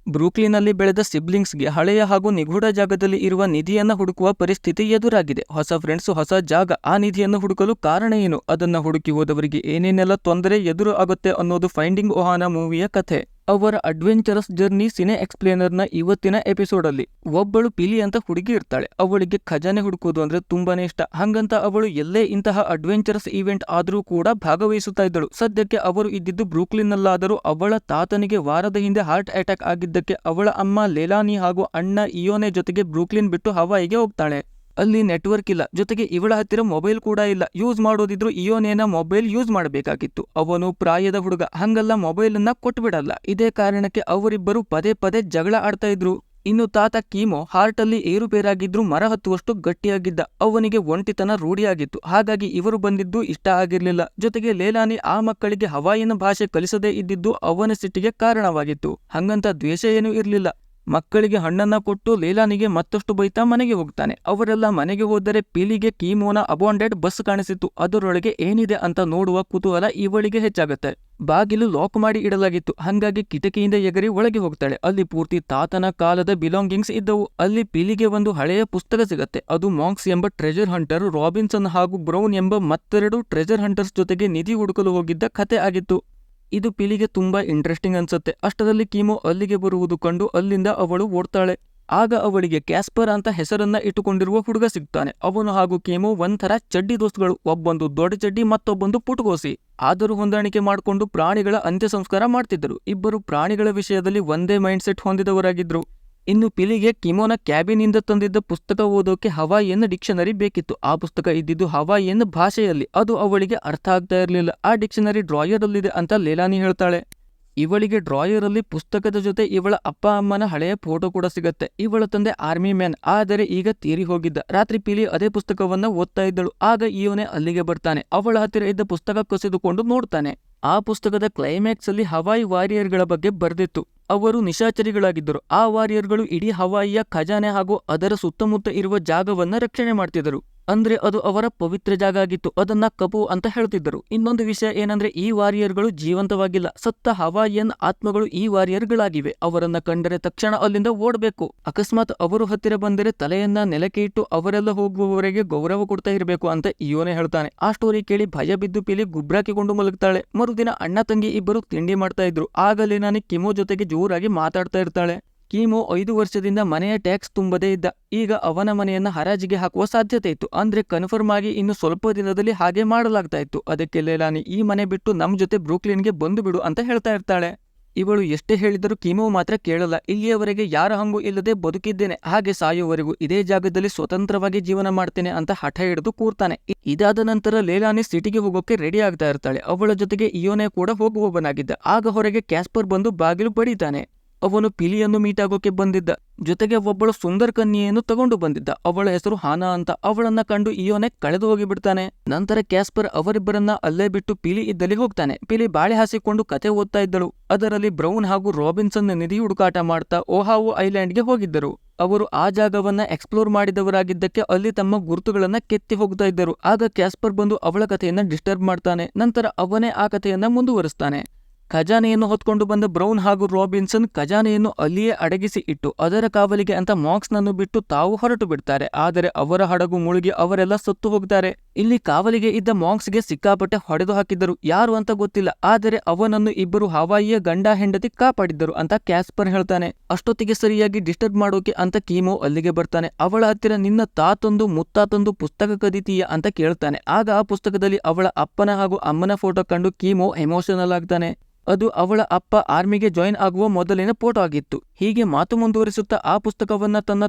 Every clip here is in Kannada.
ಬ್ರೂಕ್ಲಿನ್ನಲ್ಲಿ ಬೆಳೆದ ಸಿಬ್ಲಿಂಗ್ಸ್ಗೆ ಹಳೆಯ ಹಾಗೂ ನಿಗೂಢ ಜಾಗದಲ್ಲಿ ಇರುವ ನಿಧಿಯನ್ನ ಹುಡುಕುವ ಪರಿಸ್ಥಿತಿ ಎದುರಾಗಿದೆ. ಹೊಸ ಫ್ರೆಂಡ್ಸ್, ಹೊಸ ಜಾಗ, ಆ ನಿಧಿಯನ್ನು ಹುಡುಕಲು ಕಾರಣ ಏನು, ಅದನ್ನ ಹುಡುಕಿ ಹೋದವರಿಗೆ ಏನೇನೆಲ್ಲ ತೊಂದರೆ ಎದುರು ಆಗುತ್ತೆ ಅನ್ನೋದು ಫೈಂಡಿಂಗ್ ಒಹಾನಾ ಮೂವಿಯ ಕಥೆ. ಅವರ ಅಡ್ವೆಂಚರಸ್ ಜರ್ನಿ ಸಿನೆ ಎಕ್ಸ್ಪ್ಲೇನರ್ನ ಇವತ್ತಿನ ಎಪಿಸೋಡ್ ಅಲ್ಲಿ. ಒಬ್ಬಳು ಪಿಲಿ ಅಂತ ಹುಡುಗಿ ಇರ್ತಾಳೆ. ಅವಳಿಗೆ ಖಜಾನೆ ಹುಡುಕೋದು ಅಂದ್ರೆ ತುಂಬಾನೇ ಇಷ್ಟ. ಹಂಗಂತ ಅವಳು ಎಲ್ಲೇ ಇಂತಹ ಅಡ್ವೆಂಚರಸ್ ಇವೆಂಟ್ ಆದ್ರೂ ಕೂಡ ಭಾಗವಹಿಸುತ್ತಾ ಇದ್ದಳು. ಸದ್ಯಕ್ಕೆ ಅವರು ಇದ್ದಿದ್ದು ಬ್ರೂಕ್ಲಿನ್ನಲ್ಲಾದರೂ ಅವಳ ತಾತನಿಗೆ ವಾರದ ಹಿಂದೆ ಹಾರ್ಟ್ ಅಟ್ಯಾಕ್ ಆಗಿದ್ದಕ್ಕೆ ಅವಳ ಅಮ್ಮ ಲೇಲಾನಿ ಹಾಗೂ ಅಣ್ಣ ಇಯೋನೆ ಜೊತೆಗೆ ಬ್ರೂಕ್ಲಿನ್ ಬಿಟ್ಟು ಹವಾಯಿಗೆ ಹೋಗ್ತಾಳೆ. ಅಲ್ಲಿ ನೆಟ್ವರ್ಕ್ ಇಲ್ಲ, ಜೊತೆಗೆ ಇವಳ ಹತ್ತಿರ ಮೊಬೈಲ್ ಕೂಡ ಇಲ್ಲ. ಯೂಸ್ ಮಾಡೋದಿದ್ರು ಇಯೋನೇನ ಮೊಬೈಲ್ ಯೂಸ್ ಮಾಡಬೇಕಾಗಿತ್ತು. ಅವನು ಪ್ರಾಯದ ಹುಡುಗ, ಹಂಗಲ್ಲ ಮೊಬೈಲ್ ಅನ್ನ ಕೊಟ್ಬಿಡಲ್ಲ. ಇದೇ ಕಾರಣಕ್ಕೆ ಅವರಿಬ್ಬರು ಪದೇ ಪದೇ ಜಗಳ ಆಡ್ತಾ ಇದ್ರು. ಇನ್ನು ತಾತ ಕೀಮೋ ಹಾರ್ಟ್ ಅಲ್ಲಿ ಏರುಪೇರಾಗಿದ್ರು ಮರ ಹತ್ತುವಷ್ಟು ಗಟ್ಟಿಯಾಗಿದ್ದ. ಅವನಿಗೆ ಒಂಟಿತನ ರೂಢಿಯಾಗಿತ್ತು. ಹಾಗಾಗಿ ಇವರು ಬಂದಿದ್ದು ಇಷ್ಟ ಆಗಿರ್ಲಿಲ್ಲ. ಜೊತೆಗೆ ಲೇಲಾನಿ ಆ ಮಕ್ಕಳಿಗೆ ಹವಾಯಿನ ಭಾಷೆ ಕಲಿಸದೇ ಇದ್ದಿದ್ದು ಅವನ ಸಿಟ್ಟಿಗೆ ಕಾರಣವಾಗಿತ್ತು. ಹಂಗಂತ ದ್ವೇಷ ಏನೂ ಇರ್ಲಿಲ್ಲ. ಮಕ್ಕಳಿಗೆ ಹಣ್ಣನ್ನ ಕೊಟ್ಟು ಲೇಲಾನಿಗೆ ಮತ್ತಷ್ಟು ಬೈತಾ ಮನೆಗೆ ಹೋಗ್ತಾನೆ. ಅವರೆಲ್ಲ ಮನೆಗೆ ಹೋದರೆ ಪಿಲಿಗೆ ಕೀಮೋನ ಅಬಾಂಡೆಡ್ ಬಸ್ ಕಾಣಿಸಿತು. ಅದರೊಳಗೆ ಏನಿದೆ ಅಂತ ನೋಡುವ ಕುತೂಹಲ ಇವಳಿಗೆ ಹೆಚ್ಚಾಗುತ್ತೆ. ಬಾಗಿಲು ಲಾಕ್ ಮಾಡಿ ಇಡಲಾಗಿತ್ತು. ಹಂಗಾಗಿ ಕಿಟಕಿಯಿಂದ ಎಗರಿ ಒಳಗೆ ಹೋಗ್ತಾಳೆ. ಅಲ್ಲಿ ಪೂರ್ತಿ ತಾತನ ಕಾಲದ ಬಿಲಾಂಗಿಂಗ್ಸ್ ಇದ್ದವು. ಅಲ್ಲಿ ಪಿಲಿಗೆ ಒಂದು ಹಳೆಯ ಪುಸ್ತಕ ಸಿಗತ್ತೆ. ಅದು ಮಾಂಕ್ಸ್ ಎಂಬ ಟ್ರೆಜರ್ ಹಂಟರ್ ರಾಬಿನ್ಸನ್ ಹಾಗೂ ಬ್ರೌನ್ ಎಂಬ ಮತ್ತೆರಡು ಟ್ರೆಜರ್ ಹಂಟರ್ಸ್ ಜೊತೆಗೆ ನಿಧಿ ಹುಡುಕಲು ಹೋಗಿದ್ದ ಕಥೆ ಆಗಿತ್ತು. ಇದು ಪಿಲಿಗೆ ತುಂಬಾ ಇಂಟ್ರೆಸ್ಟಿಂಗ್ ಅನ್ಸುತ್ತೆ. ಅಷ್ಟರಲ್ಲಿ ಕೀಮೋ ಅಲ್ಲಿಗೆ ಬರುವುದು ಕಂಡು ಅಲ್ಲಿಂದ ಅವಳು ಓಡ್ತಾಳೆ. ಆಗ ಅವಳಿಗೆ ಕ್ಯಾಸ್ಪರ್ ಅಂತ ಹೆಸರನ್ನ ಇಟ್ಟುಕೊಂಡಿರುವ ಹುಡುಗ ಸಿಗ್ತಾನೆ. ಅವನು ಹಾಗೂ ಕೀಮೋ ಒಂಥರ ಚಡ್ಡಿ ದೋಸ್ತುಗಳು. ಒಬ್ಬೊಂದು ದೊಡ್ಡ ಚಡ್ಡಿ, ಮತ್ತೊಬ್ಬೊಂದು ಪುಟಗೋಸಿ. ಆದರೂ ಹೊಂದಾಣಿಕೆ ಮಾಡಿಕೊಂಡು ಪ್ರಾಣಿಗಳ ಅಂತ್ಯ ಸಂಸ್ಕಾರ ಮಾಡ್ತಿದ್ದರು. ಇಬ್ಬರು ಪ್ರಾಣಿಗಳ ವಿಷಯದಲ್ಲಿ ಒಂದೇ ಮೈಂಡ್ ಸೆಟ್ ಹೊಂದಿದವರಾಗಿದ್ರು. ಇನ್ನು ಪಿಲಿಗೆ ಕಿಮೋನ ಕ್ಯಾಬಿನಿಂದ ತಂದಿದ್ದ ಪುಸ್ತಕ ಓದೋಕೆ ಹವಾಯಿಯನ್ ಡಿಕ್ಷನರಿ ಬೇಕಿತ್ತು. ಆ ಪುಸ್ತಕ ಇದ್ದಿದ್ದು ಹವಾಯಿಯನ್ ಭಾಷೆಯಲ್ಲಿ. ಅದು ಅವಳಿಗೆ ಅರ್ಥ ಆಗ್ತಾ ಇರಲಿಲ್ಲ. ಆ ಡಿಕ್ಷನರಿ ಡ್ರಾಯರ್ ಅಲ್ಲಿದೆ ಅಂತ ಲೇಲಾನಿ ಹೇಳ್ತಾಳೆ. ಇವಳಿಗೆ ಡ್ರಾಯರ್ ಅಲ್ಲಿ ಪುಸ್ತಕದ ಜೊತೆ ಇವಳ ಅಪ್ಪ ಅಮ್ಮನ ಹಳೆಯ ಫೋಟೋ ಕೂಡ ಸಿಗತ್ತೆ. ಇವಳ ತಂದೆ ಆರ್ಮಿ ಮ್ಯಾನ್, ಆದರೆ ಈಗ ತೀರಿ ಹೋಗಿದ್ದ. ರಾತ್ರಿ ಪಿಲಿ ಅದೇ ಪುಸ್ತಕವನ್ನ ಓದ್ತಾ ಇದ್ದಳು. ಆಗ ಇಯೋನೆ ಅಲ್ಲಿಗೆ ಬರ್ತಾನೆ. ಅವಳ ಹತ್ತಿರ ಇದ್ದ ಪುಸ್ತಕ ಕಸಿದುಕೊಂಡು ನೋಡ್ತಾನೆ. ಆ ಪುಸ್ತಕದ ಕ್ಲೈಮ್ಯಾಕ್ಸ್ ಅಲ್ಲಿ ಹವಾಯಿ ವಾರಿಯರ್ಗಳ ಬಗ್ಗೆ ಬರ್ದಿತ್ತು. ಅವರು ನಿಶಾಚರಿಗಳಾಗಿದ್ದರು. ಆ ವಾರಿಯರ್ಗಳು ಇಡೀ ಹವಾಯಿಯ ಖಜಾನೆ ಹಾಗೂ ಅದರ ಸುತ್ತಮುತ್ತ ಇರುವ ಜಾಗವನ್ನ ರಕ್ಷಣೆ ಮಾಡ್ತಿದ್ದರು. ಅಂದ್ರೆ ಅದು ಅವರ ಪವಿತ್ರ ಜಾಗ ಆಗಿತ್ತು. ಅದನ್ನ ಕಪು ಅಂತ ಹೇಳ್ತಿದ್ದರು. ಇನ್ನೊಂದು ವಿಷಯ ಏನಂದ್ರೆ ಈ ವಾರಿಯರ್ಗಳು ಜೀವಂತವಾಗಿಲ್ಲ. ಸತ್ತ ಹವಾಯಿಯನ್ ಆತ್ಮಗಳು ಈ ವಾರಿಯರ್ಗಳಾಗಿವೆ. ಅವರನ್ನ ಕಂಡರೆ ತಕ್ಷಣ ಅಲ್ಲಿಂದ ಓಡಬೇಕು. ಅಕಸ್ಮಾತ್ ಅವರು ಹತ್ತಿರ ಬಂದರೆ ತಲೆಯನ್ನ ನೆಲಕ್ಕೆ ಇಟ್ಟು ಅವರೆಲ್ಲ ಹೋಗುವವರೆಗೆ ಗೌರವ ಕೊಡ್ತಾ ಇರಬೇಕು ಅಂತ ಇಯೋನೆ ಹೇಳ್ತಾನೆ. ಆ ಸ್ಟೋರಿ ಕೇಳಿ ಭಯ ಬಿದ್ದು ಪಿಲಿ ಗುಬ್ರಾಕಿಕೊಂಡು ಮಲಗ್ತಾಳೆ. ಮರುದಿನ ಅಣ್ಣ ತಂಗಿ ಇಬ್ಬರು ತಿಂಡಿ ಮಾಡ್ತಾ ಇದ್ರು. ಆಗಲೇ ನಾನು ಕಿಮೋ ಜೊತೆಗೆ ಜೋರಾಗಿ ಮಾತಾಡ್ತಾ ಇರ್ತಾಳೆ. ಕೀಮೋ 5 ವರ್ಷದಿಂದ ಮನೆಯ ಟ್ಯಾಕ್ಸ್ ತುಂಬದೇ ಇದ್ದ. ಈಗ ಅವನ ಮನೆಯನ್ನ ಹರಾಜಿಗೆ ಹಾಕುವ ಸಾಧ್ಯತೆ ಇತ್ತು. ಅಂದ್ರೆ ಕನ್ಫರ್ಮ್ ಆಗಿ ಇನ್ನು ಸ್ವಲ್ಪ ದಿನದಲ್ಲಿ ಹಾಗೆ ಮಾಡಲಾಗ್ತಾ ಇತ್ತು. ಅದಕ್ಕೆ ಲೇಲಾನಿ ಈ ಮನೆ ಬಿಟ್ಟು ನಮ್ ಜೊತೆ ಬ್ರೂಕ್ಲಿನ್ಗೆ ಬಂದು ಬಿಡು ಅಂತ ಹೇಳ್ತಾ ಇರ್ತಾಳೆ. ಇವಳು ಎಷ್ಟೇ ಹೇಳಿದರೂ ಕೀಮೋ ಮಾತ್ರ ಕೇಳಲ್ಲ. ಇಲ್ಲಿಯವರೆಗೆ ಯಾರ ಹಂಗೂ ಇಲ್ಲದೆ ಬದುಕಿದ್ದೇನೆ, ಹಾಗೆ ಸಾಯುವವರೆಗೂ ಇದೇ ಜಾಗದಲ್ಲಿ ಸ್ವತಂತ್ರವಾಗಿ ಜೀವನ ಮಾಡ್ತೇನೆ ಅಂತ ಹಠ ಹಿಡಿದು ಕೂರ್ತಾನೆ. ಇದಾದ ನಂತರ ಲೇಲಾನಿ ಸಿಟಿಗೆ ಹೋಗೋಕೆ ರೆಡಿ ಆಗ್ತಾ ಇರ್ತಾಳೆ. ಅವಳ ಜೊತೆಗೆ ಇಯೋನೆ ಕೂಡ ಹೋಗುವವನಾಗಿದ್ದ. ಆಗ ಹೊರಗೆ ಕ್ಯಾಸ್ಪರ್ ಬಂದು ಬಾಗಿಲು ಬಡಿತಾನೆ. ಅವನು ಪಿಲಿಯನ್ನು ಮೀಟ್ ಆಗೋಕೆ ಬಂದಿದ್ದ. ಜೊತೆಗೆ ಒಬ್ಬಳು ಸುಂದರ ಕನ್ಯೆಯನ್ನು ತಗೊಂಡು ಬಂದಿದ್ದ. ಅವಳ ಹೆಸರು ಹಾನಾ ಅಂತ. ಅವಳನ್ನ ಕಂಡು ಇಯೋನೆ ಕಳೆದು ಹೋಗಿ ಬಿಡ್ತಾನೆ. ನಂತರ ಕ್ಯಾಸ್ಪರ್ ಅವರಿಬ್ಬರನ್ನ ಅಲ್ಲೇ ಬಿಟ್ಟು ಪಿಲಿ ಇದ್ದಲ್ಲಿ ಹೋಗ್ತಾನೆ. ಪಿಲಿ ಬಾಳೆ ಹಾಸಿಕೊಂಡು ಕತೆ ಓದ್ತಾ ಇದ್ದಳು. ಅದರಲ್ಲಿ ಬ್ರೌನ್ ಹಾಗೂ ರಾಬಿನ್ಸನ್ ನಿಧಿ ಹುಡುಕಾಟ ಮಾಡ್ತಾ ಓಹಾವು ಐಲ್ಯಾಂಡ್ಗೆ ಹೋಗಿದ್ದರು. ಅವರು ಆ ಜಾಗವನ್ನ ಎಕ್ಸ್ಪ್ಲೋರ್ ಮಾಡಿದವರಾಗಿದ್ದಕ್ಕೆ ಅಲ್ಲಿ ತಮ್ಮ ಗುರುತುಗಳನ್ನ ಕೆತ್ತಿ ಹೋಗ್ತಾ ಇದ್ದರು. ಆಗ ಕ್ಯಾಸ್ಪರ್ ಬಂದು ಅವಳ ಕಥೆಯನ್ನ ಡಿಸ್ಟರ್ಬ್ ಮಾಡ್ತಾನೆ. ನಂತರ ಅವನೇ ಆ ಕಥೆಯನ್ನ ಮುಂದುವರಿಸ್ತಾನೆ. ಖಜಾನೆಯನ್ನು ಹೊತ್ಕೊಂಡು ಬಂದ ಬ್ರೌನ್ ಹಾಗೂ ರಾಬಿನ್ಸನ್ ಖಜಾನೆಯನ್ನು ಅಲ್ಲಿಯೇ ಅಡಗಿಸಿ ಇಟ್ಟು ಅದರ ಕಾವಲಿಗೆ ಅಂತ ಮಾಂಕ್ಸ್ನನ್ನು ಬಿಟ್ಟು ತಾವು ಹೊರಟು ಬಿಡ್ತಾರೆ. ಆದರೆ ಅವರ ಹಡಗು ಮುಳುಗಿ ಅವರೆಲ್ಲ ಸತ್ತು ಹೋಗ್ತಾರೆ. ಇಲ್ಲಿ ಕಾವಲಿಗೆ ಇದ್ದ ಮಾಂಕ್ಸ್ಗೆ ಸಿಕ್ಕಾಪಟ್ಟೆ ಹೊಡೆದು ಹಾಕಿದ್ದರು. ಯಾರು ಅಂತ ಗೊತ್ತಿಲ್ಲ, ಆದರೆ ಅವನನ್ನು ಇಬ್ಬರು ಹವಾಯಿಯ ಗಂಡ ಹೆಂಡತಿ ಕಾಪಾಡಿದ್ದರು ಅಂತ ಕ್ಯಾಸ್ಪರ್ ಹೇಳ್ತಾನೆ. ಅಷ್ಟೊತ್ತಿಗೆ ಸರಿಯಾಗಿ ಡಿಸ್ಟರ್ಬ್ ಮಾಡೋಕೆ ಅಂತ ಕೀಮೋ ಅಲ್ಲಿಗೆ ಬರ್ತಾನೆ. ಅವಳ ಹತ್ತಿರ ನಿನ್ನ ತಾತೊಂದು ಮುತ್ತಾತೊಂದು ಪುಸ್ತಕ ಕದೀತೀಯ ಅಂತ ಕೇಳ್ತಾನೆ. ಆಗ ಆ ಪುಸ್ತಕದಲ್ಲಿ ಅವಳ ಅಪ್ಪನ ಹಾಗೂ ಅಮ್ಮನ ಫೋಟೋ ಕಂಡು ಕೀಮೋ ಎಮೋಷನಲ್ ಆಗ್ತಾನೆ. ಅದು ಅವಳ ಅಪ್ಪ ಆರ್ಮಿಗೆ ಜಾಯಿನ್ ಆಗುವ ಮೊದಲಿನ ಫೋಟೋ ಆಗಿತ್ತು. ಹೀಗೆ ಮಾತು ಮುಂದುವರಿಸುತ್ತಾ ಆ ಪುಸ್ತಕವನ್ನ ತನ್ನ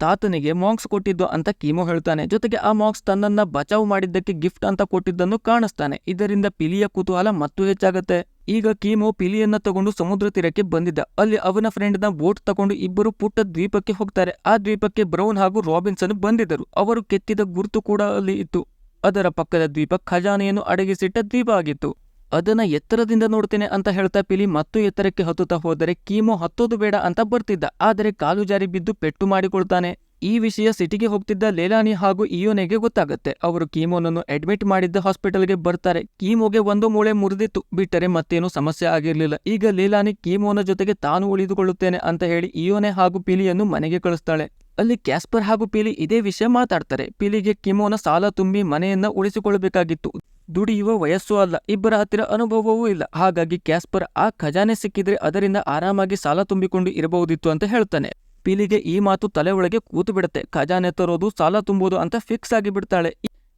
ತಾತನಿಗೆ ಮಾಂಕ್ಸ್ ಕೊಟ್ಟಿದ್ದು ಅಂತ ಕೀಮೋ ಹೇಳ್ತಾನೆ. ಜೊತೆಗೆ ಆ ಮಾಂಕ್ಸ್ ತನ್ನನ್ನ ಬಚಾವ್ ಮಾಡಿದ್ದಕ್ಕೆ ಗಿಫ್ಟ್ ಅಂತ ಕೊಟ್ಟಿದ್ದನ್ನು ಕಾಣಿಸ್ತಾನೆ. ಇದರಿಂದ ಪಿಲಿಯ ಕುತೂಹಲ ಮತ್ತೂ ಹೆಚ್ಚಾಗತ್ತೆ. ಈಗ ಕೀಮೋ ಪಿಲಿಯನ್ನ ತಗೊಂಡು ಸಮುದ್ರ ತೀರಕ್ಕೆ ಬಂದಿದ್ದ. ಅಲ್ಲಿ ಅವನ ಫ್ರೆಂಡ್ನ ಬೋಟ್ ತಗೊಂಡು ಇಬ್ಬರು ಪುಟ್ಟ ದ್ವೀಪಕ್ಕೆ ಹೋಗ್ತಾರೆ. ಆ ದ್ವೀಪಕ್ಕೆ ಬ್ರೌನ್ ಹಾಗೂ ರಾಬಿನ್ಸನ್ ಬಂದಿದ್ದರು. ಅವರು ಕೆತ್ತಿದ ಗುರುತು ಕೂಡ ಅಲ್ಲಿ ಇತ್ತು. ಅದರ ಪಕ್ಕದ ದ್ವೀಪ ಖಜಾನೆಯನ್ನು ಅಡಗಿಸಿಟ್ಟ ದ್ವೀಪ ಆಗಿತ್ತು. ಅದನ್ನ ಎತ್ತರದಿಂದ ನೋಡ್ತೇನೆ ಅಂತ ಹೇಳ್ತಾ ಪಿಲಿ ಮತ್ತು ಎತ್ತರಕ್ಕೆ ಹತ್ತುತ್ತಾ ಹೋದರೆ ಕೀಮೋ ಹತ್ತೋದು ಬೇಡ ಅಂತ ಬರ್ತಿದ್ದ. ಆದರೆ ಕಾಲು ಜಾರಿ ಬಿದ್ದು ಪೆಟ್ಟು ಮಾಡಿಕೊಳ್ತಾನೆ. ಈ ವಿಷಯ ಸಿಟಿಗೆ ಹೋಗ್ತಿದ್ದ ಲೇಲಾನಿ ಹಾಗೂ ಇಯೋನೆಗೆ ಗೊತ್ತಾಗುತ್ತೆ. ಅವರು ಕೀಮೋನನ್ನು ಅಡ್ಮಿಟ್ ಮಾಡಿದ್ದ ಹಾಸ್ಪಿಟಲ್ಗೆ ಬರ್ತಾರೆ. ಕೀಮೋಗೆ ಒಂದು ಮೂಳೆ ಮುರಿದಿತ್ತು, ಬಿಟ್ಟರೆ ಮತ್ತೇನು ಸಮಸ್ಯೆ ಆಗಿರ್ಲಿಲ್ಲ. ಈಗ ಲೇಲಾನಿ ಕೀಮೋನ ಜೊತೆಗೆ ತಾನು ಉಳಿದುಕೊಳ್ಳುತ್ತೇನೆ ಅಂತ ಹೇಳಿ ಇಯೋನೆ ಹಾಗೂ ಪಿಲಿಯನ್ನು ಮನೆಗೆ ಕಳಿಸ್ತಾಳೆ. ಅಲ್ಲಿ ಕ್ಯಾಸ್ಪರ್ ಹಾಗೂ ಪಿಲಿ ಇದೇ ವಿಷಯ ಮಾತಾಡ್ತಾರೆ. ಪಿಲಿಗೆ ಕಿಮೋನ ಸಾಲ ತುಂಬಿ ಮನೆಯನ್ನ ಉಳಿಸಿಕೊಳ್ಳಬೇಕಾಗಿತ್ತು. ದುಡಿಯುವ ವಯಸ್ಸು ಅಲ್ಲ, ಇಬ್ಬರ ಹತ್ತಿರ ಅನುಭವವೂ ಇಲ್ಲ. ಹಾಗಾಗಿ ಕ್ಯಾಸ್ಪರ್ ಆ ಖಜಾನೆ ಸಿಕ್ಕಿದ್ರೆ ಅದರಿಂದ ಆರಾಮಾಗಿ ಸಾಲ ತುಂಬಿಕೊಂಡು ಇರಬಹುದಿತ್ತು ಅಂತ ಹೇಳ್ತಾನೆ. ಪಿಲಿಗೆ ಈ ಮಾತು ತಲೆ ಒಳಗೆ ಕೂತು ಬಿಡುತ್ತೆ. ಖಜಾನೆ ತರೋದು, ಸಾಲ ತುಂಬುವುದು ಅಂತ ಫಿಕ್ಸ್ ಆಗಿ ಬಿಡ್ತಾಳೆ.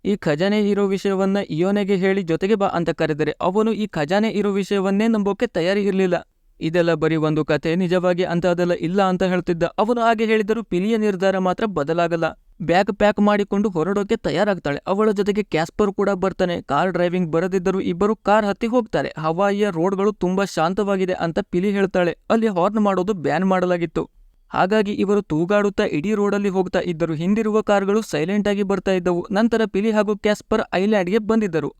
ಈ ಖಜಾನೆ ಇರೋ ವಿಷಯವನ್ನ ಇಯೋನೆಗೆ ಹೇಳಿ ಜೊತೆಗೆ ಬಾ ಅಂತ ಕರೆದರೆ ಅವನು ಈ ಖಜಾನೆ ಇರೋ ವಿಷಯವನ್ನೇ ನಂಬೋಕೆ ತಯಾರಿ ಇರಲಿಲ್ಲ. ಇದೆಲ್ಲ ಬರೀ ಒಂದು ಕತೆ, ನಿಜವಾಗಿ ಅಂತ ಅದೆಲ್ಲ ಇಲ್ಲ ಅಂತ ಹೇಳ್ತಿದ್ದ. ಅವನು ಹಾಗೆ ಹೇಳಿದರೂ ಪಿಲಿಯ ನಿರ್ಧಾರ ಮಾತ್ರ ಬದಲಾಗಲ್ಲ. ಬ್ಯಾಗ್ ಪ್ಯಾಕ್ ಮಾಡಿಕೊಂಡು ಹೊರಡೋಕೆ ತಯಾರಾಗ್ತಾಳೆ. ಅವಳ ಜೊತೆಗೆ ಕ್ಯಾಸ್ಪರ್ ಕೂಡ ಬರ್ತಾನೆ. ಕಾರ್ ಡ್ರೈವಿಂಗ್ ಬರದಿದ್ದರೂ ಇಬ್ಬರು ಕಾರ್ ಹತ್ತಿ ಹೋಗ್ತಾರೆ. ಹವಾಯಿಯ ರೋಡ್ಗಳು ತುಂಬಾ ಶಾಂತವಾಗಿದೆ ಅಂತ ಪಿಲಿ ಹೇಳ್ತಾಳೆ. ಅಲ್ಲಿ ಹಾರ್ನ್ ಮಾಡೋದು ಬ್ಯಾನ್ ಮಾಡಲಾಗಿತ್ತು. ಹಾಗಾಗಿ ಇವರು ತೂಗಾಡುತ್ತಾ ಇಡೀ ರೋಡಲ್ಲಿ ಹೋಗ್ತಾ ಇದ್ದರು. ಹಿಂದಿರುವ ಕಾರ್ಗಳು ಸೈಲೆಂಟ್ ಆಗಿ ಬರ್ತಾ ಇದ್ದವು. ನಂತರ ಪಿಲಿ ಹಾಗೂ ಕ್ಯಾಸ್ಪರ್ ಐಲ್ಯಾಂಡ್ಗೆ ಬಂದಿದ್ದರು.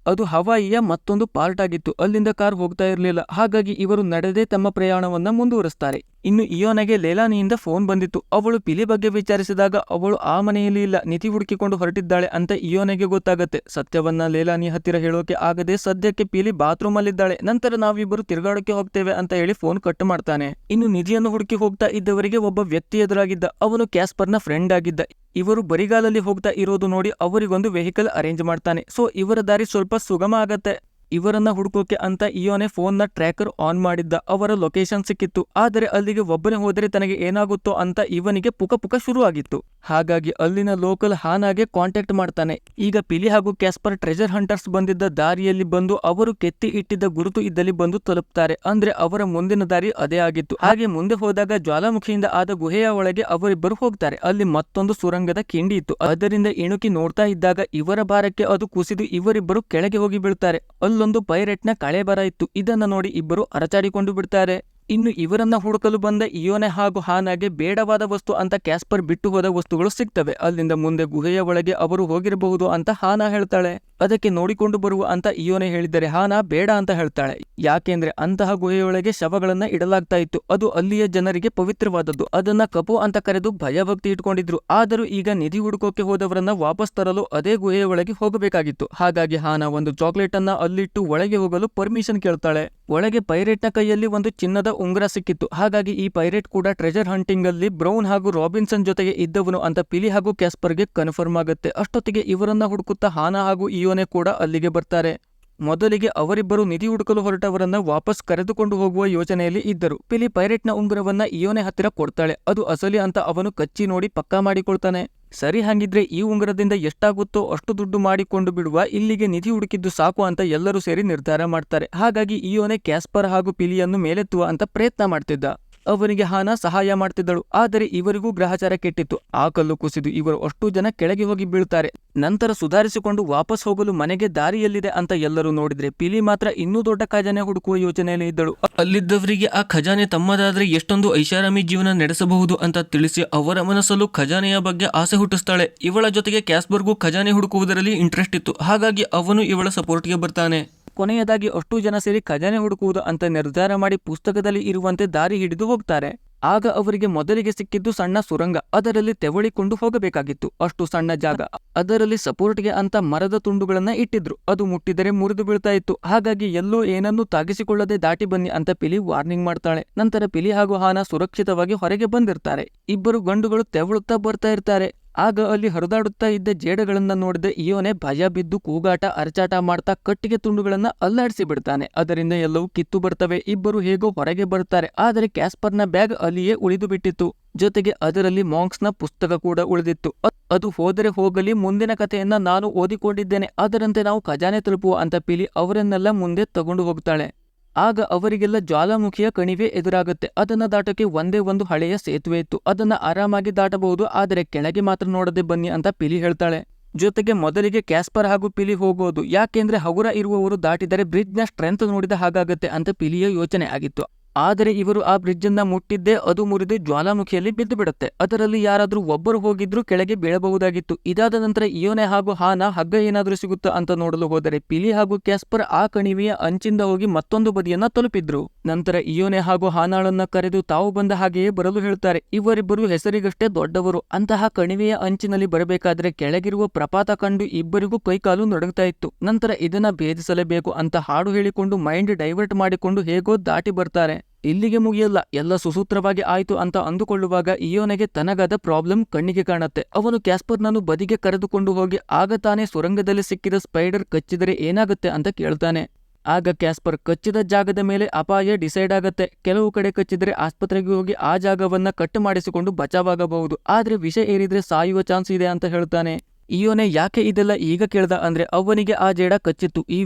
ಅದು ಹವಾಯಿಯ ಮತ್ತೊಂದು ಪಾರ್ಟ್ ಆಗಿತ್ತು. ಅಲ್ಲಿಂದ ಕಾರ್ ಹೋಗ್ತಾ ಇರಲಿಲ್ಲ. ಹಾಗಾಗಿ ಇವರು ನಡೆದೇ ತಮ್ಮ ಪ್ರಯಾಣವನ್ನ ಮುಂದುವರಿಸ್ತಾರೆ. ಇನ್ನು ಇಯೋನೆಗೆ ಲೇಲಾನಿಯಿಂದ ಫೋನ್ ಬಂದಿತ್ತು. ಅವಳು ಪಿಲಿ ಬಗ್ಗೆ ವಿಚಾರಿಸಿದಾಗ ಅವಳು ಆ ಮನೆಯಲ್ಲಿ ಇಲ್ಲ, ನಿಧಿ ಹುಡುಕಿಕೊಂಡು ಹೊರಟಿದ್ದಾಳೆ ಅಂತ ಇಯೋನೆಗೆ ಗೊತ್ತಾಗತ್ತೆ. ಸತ್ಯವನ್ನ ಲೇಲಾನಿ ಹತ್ತಿರ ಹೇಳೋಕೆ ಆಗದೆ ಸದ್ಯಕ್ಕೆ ಪಿಲಿ ಬಾತ್ರೂಮ್ ಅಲ್ಲಿದ್ದಾಳೆ, ನಂತರ ನಾವಿಬ್ಬರು ತಿರುಗಾಡಕ್ಕೆ ಹೋಗ್ತೇವೆ ಅಂತ ಹೇಳಿ ಫೋನ್ ಕಟ್ ಮಾಡ್ತಾನೆ. ಇನ್ನು ನಿಧಿಯನ್ನು ಹುಡುಕಿ ಹೋಗ್ತಾ ಇದ್ದವರಿಗೆ ಒಬ್ಬ ವ್ಯಕ್ತಿ ಎದುರಾಗಿದ್ದ. ಅವನು ಕ್ಯಾಸ್ಪರ್ನ ಫ್ರೆಂಡ್ ಆಗಿದ್ದ. ಇವರು ಬರಿಗಾಲಲ್ಲಿ ಹೋಗ್ತಾ ಇರೋದು ನೋಡಿ ಅವರಿಗೊಂದು ವೆಹಿಕಲ್ ಅರೇಂಜ್ ಮಾಡ್ತಾನೆ. ಸೊ ಇವರ ದಾರಿ ಸ್ವಲ್ಪ ಸುಗಮ ಆಗತ್ತೆ. ಇವರನ್ನ ಹುಡುಕೋಕೆ ಅಂತ ಇಯೋನೆ ಫೋನ್ನ ಟ್ರ್ಯಾಕರ್ ಆನ್ ಮಾಡಿದ್ದ. ಅವರ ಲೊಕೇಶನ್ ಸಿಕ್ಕಿತ್ತು. ಆದರೆ ಅಲ್ಲಿಗೆ ಒಬ್ಬನೇ ಹೋದರೆ ತನಗೆ ಏನಾಗುತ್ತೋ ಅಂತ ಇವನಿಗೆ ಪುಕ ಶುರು ಆಗಿತ್ತು. ಹಾಗಾಗಿ ಅಲ್ಲಿನ ಲೋಕಲ್ ಹಾನಾಗೆ ಕಾಂಟ್ಯಾಕ್ಟ್ ಮಾಡ್ತಾನೆ. ಈಗ ಪಿಲಿ ಹಾಗೂ ಕ್ಯಾಸ್ಪರ್ ಟ್ರೆಜರ್ ಹಂಟರ್ಸ್ ಬಂದಿದ್ದ ದಾರಿಯಲ್ಲಿ ಬಂದು ಅವರು ಕೆತ್ತಿ ಇಟ್ಟಿದ್ದ ಗುರುತು ಇದ್ದಲ್ಲಿ ಬಂದು ತಲುಪ್ತಾರೆ. ಅಂದ್ರೆ ಅವರ ಮುಂದಿನ ದಾರಿ ಅದೇ ಆಗಿತ್ತು. ಹಾಗೆ ಮುಂದೆ ಹೋದಾಗ ಜ್ವಾಲಾಮುಖಿಯಿಂದ ಆದ ಗುಹೆಯ ಒಳಗೆ ಅವರಿಬ್ಬರು ಹೋಗ್ತಾರೆ. ಅಲ್ಲಿ ಮತ್ತೊಂದು ಸುರಂಗದ ಕಿಂಡಿ ಇತ್ತು. ಅದರಿಂದ ಇಣುಕಿ ನೋಡ್ತಾ ಇದ್ದಾಗ ಇವರ ಭಾರಕ್ಕೆ ಅದು ಕುಸಿದು ಇವರಿಬ್ಬರು ಕೆಳಗೆ ಹೋಗಿ ಬೀಳ್ತಾರೆ. ಅಲ್ಲೊಂದು ಪೈರೆಟ್ನ ಕಳೆಬರ ಇತ್ತು. ಇದನ್ನ ನೋಡಿ ಇಬ್ಬರು ಅರಚಾಡಿಕೊಂಡು ಬಿಡ್ತಾರೆ. ಇನ್ನು ಇವರನ್ನ ಹುಡುಕಲು ಬಂದ ಇಯೋನೆ ಹಾಗೂ ಹಾನಾಗೆ ಬೇಡವಾದ ವಸ್ತು ಅಂತ ಕ್ಯಾಸ್ಪರ್ ಬಿಟ್ಟು ಹೋದ ವಸ್ತುಗಳು ಸಿಗ್ತವೆ. ಅಲ್ಲಿಂದ ಮುಂದೆ ಗುಹೆಯ ಒಳಗೆ ಅವರು ಹೋಗಿರಬಹುದು ಅಂತ ಹಾನಾ ಹೇಳ್ತಾಳೆ. ಅದಕ್ಕೆ ನೋಡಿಕೊಂಡು ಬರುವ ಅಂತ ಇಯೋನೆ ಹೇಳಿದರೆ ಹಾನಾ ಬೇಡ ಅಂತ ಹೇಳ್ತಾಳೆ. ಯಾಕೆಂದ್ರೆ ಅಂತಹ ಗುಹೆಯೊಳಗೆ ಶವಗಳನ್ನ ಇಡಲಾಗ್ತಾ ಇತ್ತು. ಅದು ಅಲ್ಲಿಯ ಜನರಿಗೆ ಪವಿತ್ರವಾದದ್ದು. ಅದನ್ನ ಕಪು ಅಂತ ಕರೆದು ಭಯಭಕ್ತಿ ಇಟ್ಕೊಂಡಿದ್ರು. ಆದರೂ ಈಗ ನಿಧಿ ಹುಡುಕೋಕೆ ಹೋದವರನ್ನ ವಾಪಸ್ ತರಲು ಅದೇ ಗುಹೆಯ ಒಳಗೆ ಹೋಗಬೇಕಾಗಿತ್ತು. ಹಾಗಾಗಿ ಹಾನಾ ಒಂದು ಚಾಕ್ಲೇಟ್ ಅನ್ನ ಅಲ್ಲಿಟ್ಟು ಒಳಗೆ ಹೋಗಲು ಪರ್ಮಿಷನ್ ಕೇಳ್ತಾಳೆ. ಒಳಗೆ ಪೈರೇಟ್ನ ಕೈಯಲ್ಲಿ ಒಂದು ಚಿನ್ನದ ಉಂಗುರ ಸಿಕ್ಕಿತ್ತು. ಹಾಗಾಗಿ ಈ ಪೈರೇಟ್ ಕೂಡ ಟ್ರೆಜರ್ ಹಂಟಿಂಗ್ ಅಲ್ಲಿ ಬ್ರೌನ್ ಹಾಗೂ ರಾಬಿನ್ಸನ್ ಜೊತೆಗೆ ಇದ್ದವನು ಅಂತ ಪಿಲಿ ಹಾಗೂ ಕ್ಯಾಸ್ಪರ್ಗೆ ಕನ್ಫರ್ಮ್ ಆಗುತ್ತೆ. ಅಷ್ಟೊತ್ತಿಗೆ ಇವರನ್ನ ಹುಡುಕುತ್ತಾ ಹಾನಾ ಹಾಗೂ ಇಯೋನೆ ಕೂಡ ಅಲ್ಲಿಗೆ ಬರ್ತಾರೆ. ಮೊದಲಿಗೆ ಅವರಿಬ್ಬರು ನಿಧಿ ಹುಡುಕಲು ಹೊರಟವರನ್ನ ವಾಪಸ್ ಕರೆದುಕೊಂಡು ಹೋಗುವ ಯೋಚನೆಯಲ್ಲಿ ಇದ್ದರು. ಪಿಲಿ ಪೈರೇಟ್ನ ಉಂಗುರವನ್ನ ಇಯೋನೆ ಹತ್ತಿರ ಕೊಡ್ತಾಳೆ. ಅದು ಅಸಲಿ ಅಂತ ಅವನು ಕಚ್ಚಿ ನೋಡಿ ಪಕ್ಕಾ ಮಾಡಿಕೊಳ್ತಾನೆ. ಸರಿ, ಹಾಗಿದ್ರೆ ಈ ಉಂಗುರದಿಂದ ಎಷ್ಟಾಗುತ್ತೋ ಅಷ್ಟು ದುಡ್ಡು ಮಾಡಿಕೊಂಡು ಬಿಡುವ, ಇಲ್ಲಿಗೆ ನಿಧಿ ಹುಡುಕಿದ್ದು ಸಾಕು ಅಂತ ಎಲ್ಲರೂ ಸೇರಿ ನಿರ್ಧಾರ ಮಾಡ್ತಾರೆ. ಹಾಗಾಗಿ ಇಯೋನೆ ಕ್ಯಾಸ್ಪರ್ ಹಾಗೂ ಪಿಲಿಯನ್ನು ಮೇಲೆತ್ತುವ ಅಂತ ಪ್ರಯತ್ನ ಮಾಡ್ತಿದ್ದ. ಅವನಿಗೆ ಹಾನಾ ಸಹಾಯ ಮಾಡ್ತಿದ್ದಳು. ಆದರೆ ಇವರಿಗೂ ಗ್ರಹಚಾರ ಕೆಟ್ಟಿತ್ತು. ಆ ಕಲ್ಲು ಕುಸಿದು ಇವರು ಅಷ್ಟು ಜನ ಕೆಳಗೆ ಹೋಗಿ ಬೀಳ್ತಾರೆ. ನಂತರ ಸುಧಾರಿಸಿಕೊಂಡು ವಾಪಸ್ ಹೋಗಲು ಮನೆಗೆ ದಾರಿಯಲ್ಲಿದೆ ಅಂತ ಎಲ್ಲರೂ ನೋಡಿದ್ರೆ ಪಿಲಿ ಮಾತ್ರ ಇನ್ನೂ ದೊಡ್ಡ ಖಜಾನೆ ಹುಡುಕುವ ಯೋಚನೆಯಲ್ಲಿ ಇದ್ದಳು. ಅಲ್ಲಿದ್ದವರಿಗೆ ಆ ಖಜಾನೆ ತಮ್ಮದಾದ್ರೆ ಎಷ್ಟೊಂದು ಐಷಾರಾಮಿ ಜೀವನ ನಡೆಸಬಹುದು ಅಂತ ತಿಳಿಸಿ ಅವರ ಮನಸ್ಸಲ್ಲೂ ಖಜಾನೆಯ ಬಗ್ಗೆ ಆಸೆ ಹುಟ್ಟಿಸ್ತಾಳೆ. ಇವಳ ಜೊತೆಗೆ ಕ್ಯಾಸ್ಪರ್ಗೂ ಖಜಾನೆ ಹುಡುಕುವುದರಲ್ಲಿ ಇಂಟ್ರೆಸ್ಟ್ ಇತ್ತು. ಹಾಗಾಗಿ ಅವನು ಇವಳ ಸಪೋರ್ಟ್ಗೆ ಬರ್ತಾನೆ. ಕೊನೆಯದಾಗಿ ಅಷ್ಟು ಜನ ಸೇರಿ ಖಜಾನೆ ಹುಡುಕುವುದು ಅಂತ ನಿರ್ಧಾರ ಮಾಡಿ ಪುಸ್ತಕದಲ್ಲಿ ಇರುವಂತೆ ದಾರಿ ಹಿಡಿದು ಹೋಗ್ತಾರೆ. ಆಗ ಅವರಿಗೆ ಮೊದಲಿಗೆ ಸಿಕ್ಕಿದ್ದು ಸಣ್ಣ ಸುರಂಗ. ಅದರಲ್ಲಿ ತೆವಳಿಕೊಂಡು ಹೋಗಬೇಕಾಗಿತ್ತು. ಅಷ್ಟು ಸಣ್ಣ ಜಾಗ. ಅದರಲ್ಲಿ ಸಪೋರ್ಟ್ಗೆ ಅಂತ ಮರದ ತುಂಡುಗಳನ್ನ ಇಟ್ಟಿದ್ರು. ಅದು ಮುಟ್ಟಿದರೆ ಮುರಿದು ಬೀಳ್ತಾ ಇತ್ತು. ಹಾಗಾಗಿ ಎಲ್ಲೋ ಏನನ್ನೂ ತಾಗಿಸಿಕೊಳ್ಳದೆ ದಾಟಿ ಬನ್ನಿ ಅಂತ ಪಿಲಿ ವಾರ್ನಿಂಗ್ ಮಾಡ್ತಾಳೆ. ನಂತರ ಪಿಲಿ ಹಾಗೂ ಹಾನಾ ಸುರಕ್ಷಿತವಾಗಿ ಹೊರಗೆ ಬಂದಿರ್ತಾರೆ. ಇಬ್ಬರು ಗಂಡುಗಳು ತೆವಳುತ್ತಾ ಬರ್ತಾ ಇರ್ತಾರೆ. ಆಗ ಅಲ್ಲಿ ಹರಿದಾಡುತ್ತಾ ಇದ್ದ ಜೇಡಗಳನ್ನ ನೋಡಿದ ಇಯೋನೆ ಭಯ ಬಿದ್ದು ಕೂಗಾಟ ಅರಚಾಟ ಮಾಡ್ತಾ ಕಟ್ಟಿಗೆ ತುಂಡುಗಳನ್ನ ಅಲ್ಲಾಡಿಸಿ ಬಿಡ್ತಾನೆ. ಅದರಿಂದ ಎಲ್ಲವೂ ಕಿತ್ತು ಬರ್ತವೆ. ಇಬ್ಬರು ಹೇಗೋ ಹೊರಗೆ ಬರ್ತಾರೆ. ಆದರೆ ಕ್ಯಾಸ್ಪರ್ನ ಬ್ಯಾಗ್ ಅಲ್ಲಿಯೇ ಉಳಿದು ಬಿಟ್ಟಿತ್ತು. ಜೊತೆಗೆ ಅದರಲ್ಲಿ ಮಾಂಕ್ಸ್ನ ಪುಸ್ತಕ ಕೂಡ ಉಳಿದಿತ್ತು. ಅದು ಹೋದರೆ ಹೋಗಲಿ, ಮುಂದಿನ ಕಥೆಯನ್ನ ನಾನು ಓದಿಕೊಂಡಿದ್ದೇನೆ, ಅದರಂತೆ ನಾವು ಖಜಾನೆ ತಲುಪುವ ಅಂತ ಪಿಲಿ ಅವರನ್ನೆಲ್ಲ ಮುಂದೆ ತಗೊಂಡು ಹೋಗ್ತಾಳೆ. ಆಗ ಅವರಿಗೆಲ್ಲ ಜ್ವಾಲಾಮುಖಿಯ ಕಣಿವೆ ಎದುರಾಗುತ್ತೆ. ಅದನ್ನ ದಾಟಕ್ಕೆ ಒಂದೇ ಒಂದು ಹಳೆಯ ಸೇತುವೆ ಇತ್ತು. ಅದನ್ನ ಆರಾಮಾಗಿ ದಾಟಬಹುದು, ಆದರೆ ಕೆಳಗೆ ಮಾತ್ರ ನೋಡದೆ ಬನ್ನಿ ಅಂತ ಪಿಲಿ ಹೇಳ್ತಾಳೆ. ಜೊತೆಗೆ ಮೊದಲಿಗೆ ಕ್ಯಾಸ್ಪರ್ ಹಾಗೂ ಪಿಲಿ ಹೋಗೋದು, ಯಾಕೆಂದ್ರೆ ಹಗುರ ಇರುವವರು ದಾಟಿದರೆ ಬ್ರಿಡ್ಜ್ನ ಸ್ಟ್ರೆಂತ್ ನೋಡಿದ ಹಾಗಾಗತ್ತೆ ಅಂತ ಪಿಲಿಯ ಯೋಚನೆ ಆಗಿತ್ತು. ಆದರೆ ಇವರು ಆ ಬ್ರಿಡ್ಜ್ ಅನ್ನ ಮುಟ್ಟಿದ್ದೇ ಅದು ಮುರಿದು ಜ್ವಾಲಾಮುಖಿಯಲ್ಲಿ ಬಿದ್ದು ಬಿಡುತ್ತೆ. ಅದರಲ್ಲಿ ಯಾರಾದ್ರೂ ಒಬ್ಬರು ಹೋಗಿದ್ರು ಕೆಳಗೆ ಬೀಳಬಹುದಾಗಿತ್ತು. ಇದಾದ ನಂತರ ಇಯೋನೆ ಹಾಗೂ ಹಾನಾ ಹಗ್ಗ ಏನಾದ್ರೂ ಸಿಗುತ್ತಾ ಅಂತ ನೋಡಲು ಹೋದರೆ ಪಿಲಿ ಹಾಗೂ ಕ್ಯಾಸ್ಪರ್ ಆ ಕಣಿವೆಯ ಅಂಚಿಂದ ಹೋಗಿ ಮತ್ತೊಂದು ಬದಿಯನ್ನ ತಲುಪಿದ್ರು. ನಂತರ ಇಯೋನೆ ಹಾಗೂ ಹಾನಾಳನ್ನ ಕರೆದು ತಾವು ಬಂದ ಹಾಗೆಯೇ ಬರಲು ಹೇಳ್ತಾರೆ. ಇವರಿಬ್ಬರು ಹೆಸರಿಗಷ್ಟೇ ದೊಡ್ಡವರು. ಅಂತಹ ಕಣಿವೆಯ ಅಂಚಿನಲ್ಲಿ ಬರಬೇಕಾದ್ರೆ ಕೆಳಗಿರುವ ಪ್ರಪಾತ ಕಂಡು ಇಬ್ಬರಿಗೂ ಕೈಕಾಲು ನಡುಗ್ತಾ ಇತ್ತು. ನಂತರ ಇದನ್ನ ಭೇದಿಸಲೇಬೇಕು ಅಂತ ಹಾಡು ಹೇಳಿಕೊಂಡು ಮೈಂಡ್ ಡೈವರ್ಟ್ ಮಾಡಿಕೊಂಡು ಹೇಗೋ ದಾಟಿ ಬರ್ತಾರೆ. ಇಲ್ಲಿಗೆ ಮುಗಿಯಲ್ಲ, ಎಲ್ಲ ಸುಸೂತ್ರವಾಗಿ ಆಯ್ತು ಅಂತ ಅಂದುಕೊಳ್ಳುವಾಗ ಇಯೋನೆಗೆ ತನಗಾದ ಪ್ರಾಬ್ಲಮ್ ಕಣ್ಣಿಗೆ ಕಾಣುತ್ತೆ. ಅವನು ಕ್ಯಾಸ್ಪರ್ನನ್ನು ಬದಿಗೆ ಕರೆದುಕೊಂಡು ಹೋಗಿ ಆಗ ತಾನೇ ಸುರಂಗದಲ್ಲಿ ಸಿಕ್ಕಿದ ಸ್ಪೈಡರ್ ಕಚ್ಚಿದರೆ ಏನಾಗುತ್ತೆ ಅಂತ ಕೇಳ್ತಾನೆ. ಆಗ ಕ್ಯಾಸ್ಪರ್ ಕಚ್ಚಿದ ಜಾಗದ ಮೇಲೆ ಅಪಾಯ ಡಿಸೈಡ್ ಆಗತ್ತೆ. ಕೆಲವು ಕಡೆ ಕಚ್ಚಿದ್ರೆ ಆಸ್ಪತ್ರೆಗೆ ಹೋಗಿ ಆ ಜಾಗವನ್ನ ಕಟ್ ಮಾಡಿಸಿಕೊಂಡು ಬಚಾವಾಗಬಹುದು, ಆದ್ರೆ ವಿಷ ಏರಿದ್ರೆ ಸಾಯುವ ಚಾನ್ಸ್ ಇದೆ ಅಂತ ಹೇಳ್ತಾನೆ. ಇಯೋನೆ ಯಾಕೆ ಇದೆಲ್ಲ ಈಗ ಕೇಳ್ದ ಅಂದ್ರೆ ಅವನಿಗೆ ಆ ಜೇಡ ಕಚ್ಚಿತ್ತು. ಈ